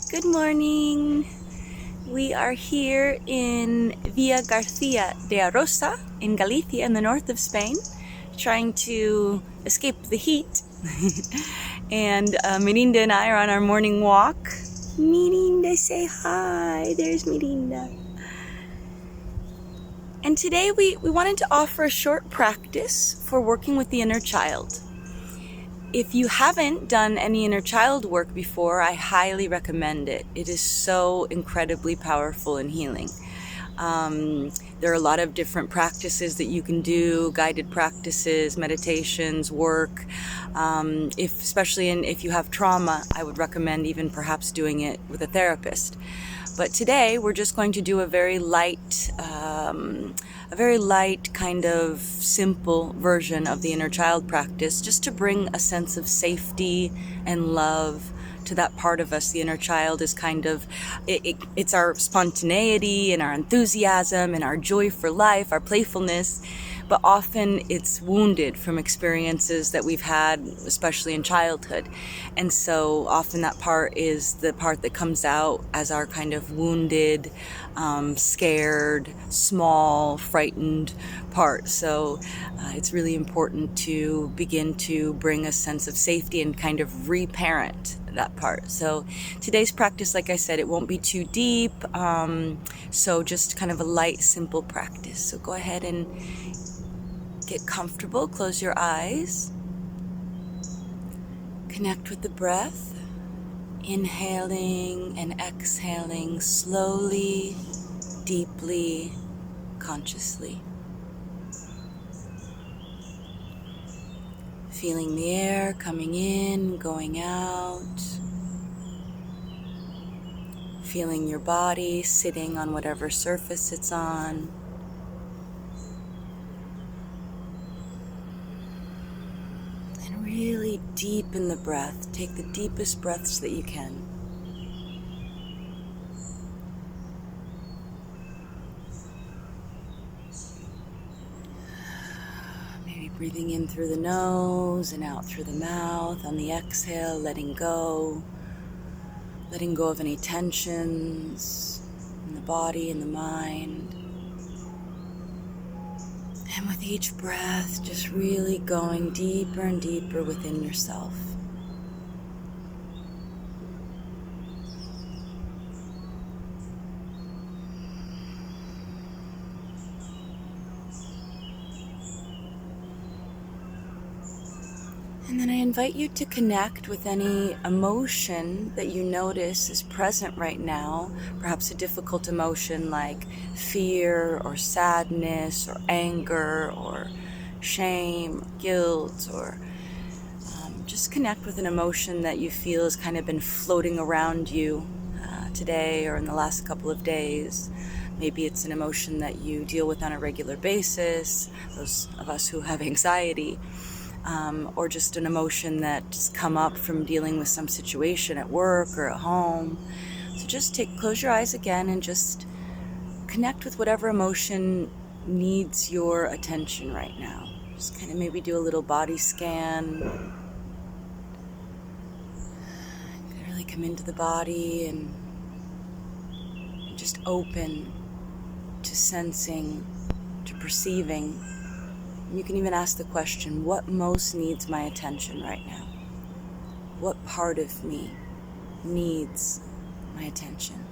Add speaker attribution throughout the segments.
Speaker 1: Good morning. We are here in Villa Garcia de Arosa in Galicia in the north of Spain, trying to escape the heat. And Mirinda and I are on our morning walk. Mirinda, say hi. There's Mirinda. And today we wanted to offer a short practice for working with the inner child. If you haven't done any inner child work before, I highly recommend it. It is so incredibly powerful and healing. There are a lot of different practices that you can do, guided practices, meditations, work. Especially if you have trauma, I would recommend even perhaps doing it with a therapist. But today we're just going to do a very light kind of simple version of the inner child practice, just to bring a sense of safety and love to that part of us. The inner child is kind of, it's our spontaneity and our enthusiasm and our joy for life, our playfulness, but often it's wounded from experiences that we've had, especially in childhood. And so often that part is the part that comes out as our kind of wounded, scared, small, frightened part. So it's really important to begin to bring a sense of safety and kind of reparent that part. So today's practice, like I said, it won't be too deep. So just kind of a light, simple practice. So go ahead and get comfortable, close your eyes, connect with the breath, inhaling and exhaling slowly, deeply, consciously. Feeling the air coming in, going out. Feeling your body sitting on whatever surface it's on. And really deepen the breath. Take the deepest breaths that you can. Breathing in through the nose and out through the mouth. On the exhale, letting go of any tensions in the body and the mind. And with each breath, just really going deeper and deeper within yourself. And then I invite you to connect with any emotion that you notice is present right now, perhaps a difficult emotion like fear or sadness or anger or shame, guilt, or just connect with an emotion that you feel has kind of been floating around you today or in the last couple of days. Maybe it's an emotion that you deal with on a regular basis, those of us who have anxiety. Or just an emotion that's come up from dealing with some situation at work or at home. So just close your eyes again and just connect with whatever emotion needs your attention right now. Just kind of maybe do a little body scan. Really come into the body and just open to sensing, to perceiving. You can even ask the question, what most needs my attention right now? What part of me needs my attention?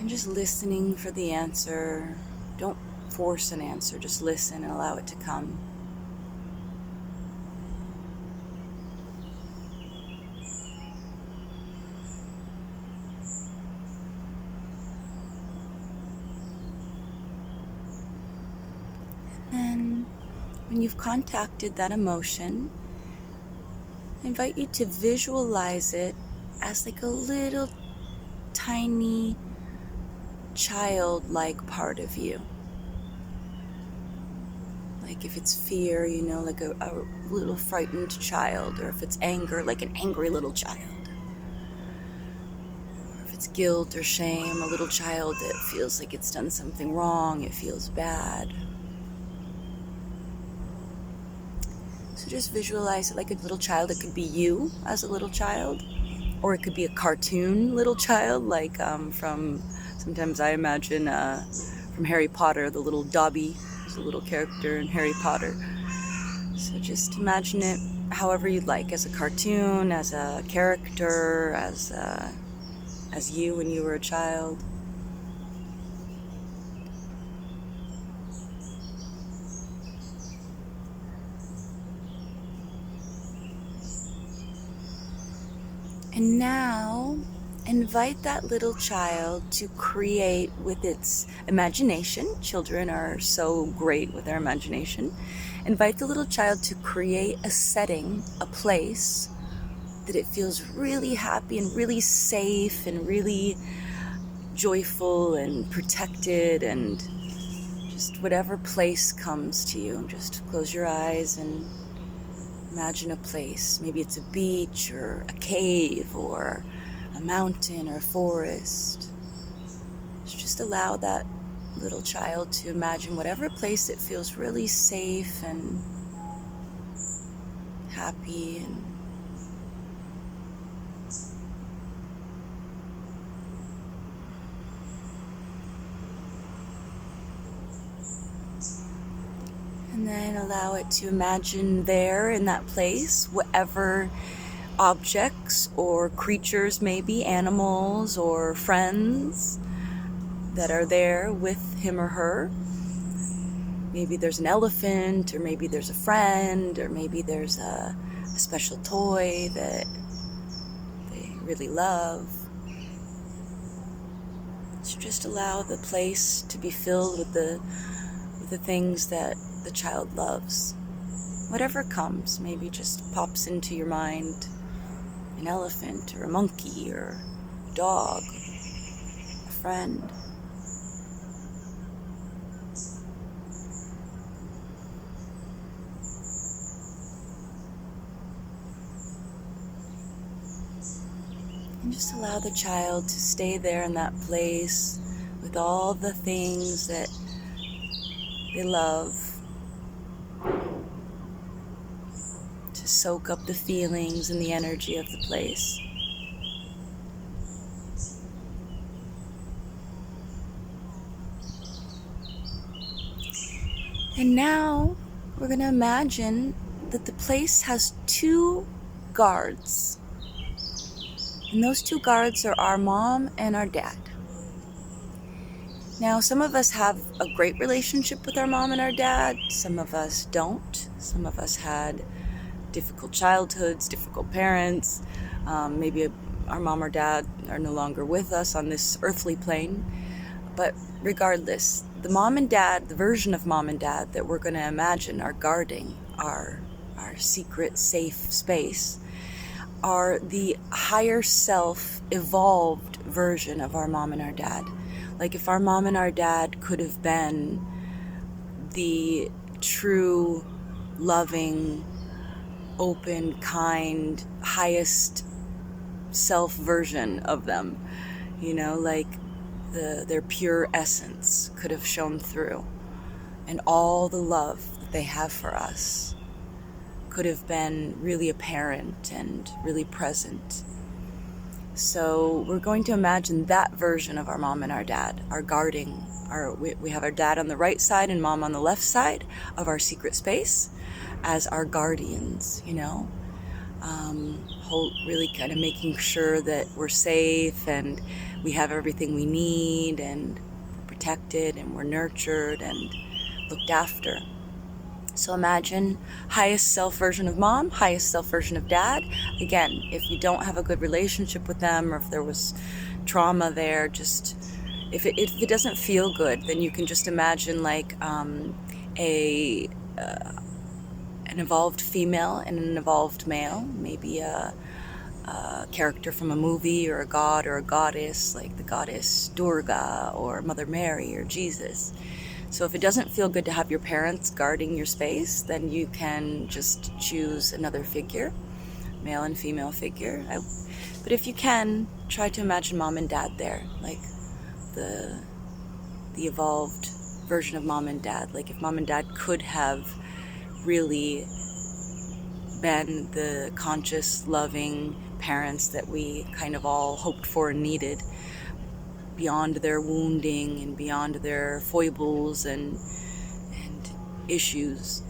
Speaker 1: And just listening for the answer. Don't force an answer, just listen and allow it to come. When you've contacted that emotion, I invite you to visualize it as like a little tiny childlike part of you. Like if it's fear, like a little frightened child, or if it's anger, like an angry little child. Or if it's guilt or shame, a little child that feels like it's done something wrong, it feels bad. So just visualize it like a little child. It could be you as a little child. Or it could be a cartoon little child, like from, sometimes I imagine from Harry Potter, the little Dobby is a little character in Harry Potter. So just imagine it however you'd like, as a cartoon, as a character, as you when you were a child. And now, invite that little child to create with its imagination. Children are so great with their imagination. Invite the little child to create a setting, a place that it feels really happy and really safe and really joyful and protected, and just whatever place comes to you. Just close your eyes and imagine a place. Maybe it's a beach or a cave or a mountain or a forest. Just allow that little child to imagine whatever place it feels really safe and happy and then allow it to imagine there in that place whatever objects or creatures, maybe animals or friends, that are there with him or her. Maybe there's an elephant, or maybe there's a friend, or maybe there's a special toy that they really love. So just allow the place to be filled with the things that the child loves. Whatever comes, maybe just pops into your mind, an elephant or a monkey or a dog, a friend. And just allow the child to stay there in that place with all the things that they love, to soak up the feelings and the energy of the place. And now we're going to imagine that the place has 2 guards. And those 2 guards are our mom and our dad. Now, some of us have a great relationship with our mom and our dad. Some of us don't. Some of us had difficult childhoods, difficult parents. Maybe our mom or dad are no longer with us on this earthly plane. But regardless, the mom and dad, the version of mom and dad that we're going to imagine are guarding our secret, safe space, are the higher self, evolved version of our mom and our dad. Like if our mom and our dad could have been the true, loving, open, kind, highest self version of them, like their pure essence could have shown through, and all the love that they have for us could have been really apparent and really present. So we're going to imagine that version of our mom and our dad, our guarding. We have our dad on the right side and mom on the left side of our secret space as our guardians, really kind of making sure that we're safe and we have everything we need and protected and we're nurtured and looked after. So imagine highest self version of mom, highest self version of dad. Again, if you don't have a good relationship with them, or if there was trauma there, just if it doesn't feel good, then you can just imagine like an evolved female and an evolved male, maybe a character from a movie, or a god or a goddess, like the goddess Durga or Mother Mary or Jesus. So if it doesn't feel good to have your parents guarding your space, then you can just choose another figure, male and female figure. But if you can, try to imagine mom and dad there, like the evolved version of mom and dad. Like if mom and dad could have really been the conscious, loving parents that we kind of all hoped for and needed, beyond their wounding and beyond their foibles and issues,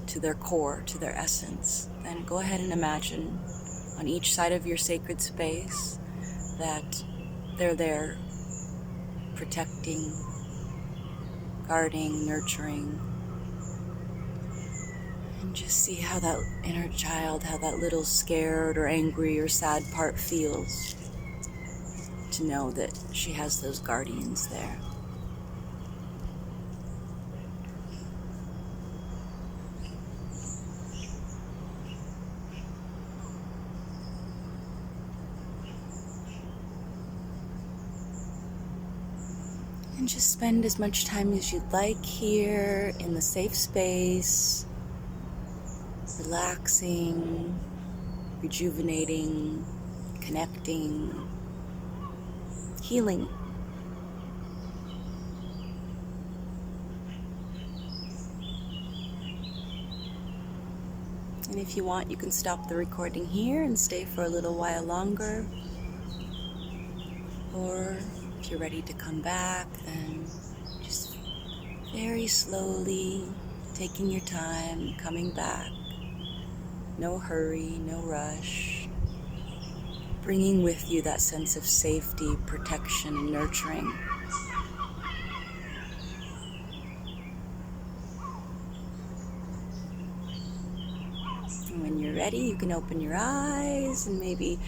Speaker 1: to their core, to their essence. Then go ahead and imagine on each side of your sacred space that they're there, protecting, guarding, nurturing. And just see how that inner child, how that little scared or angry or sad part feels, to know that she has those guardians there. And just spend as much time as you'd like here in the safe space, relaxing, rejuvenating, connecting, healing. And if you want, you can stop the recording here and stay for a little while longer. Or if you're ready to come back, then just very slowly, taking your time, coming back. No hurry, no rush. Bringing with you that sense of safety, protection, and nurturing. And when you're ready, you can open your eyes and maybe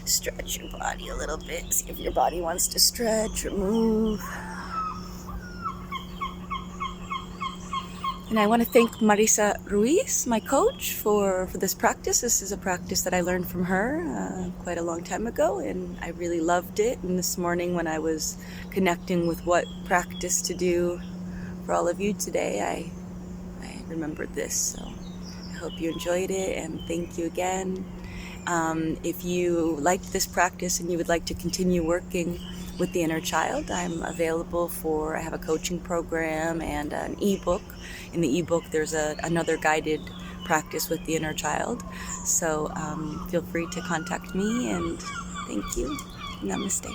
Speaker 1: stretch your body a little bit. See if your body wants to stretch or move. And I want to thank Marisa Ruiz, my coach, for this practice. This is a practice that I learned from her quite a long time ago, and I really loved it. And this morning when I was connecting with what practice to do for all of you today, I remembered this. So I hope you enjoyed it, and thank you again. If you liked this practice and you would like to continue working with the inner child, I'm available I have a coaching program and an ebook. In the ebook, there's another guided practice with the inner child. So feel free to contact me, and thank you. Namaste.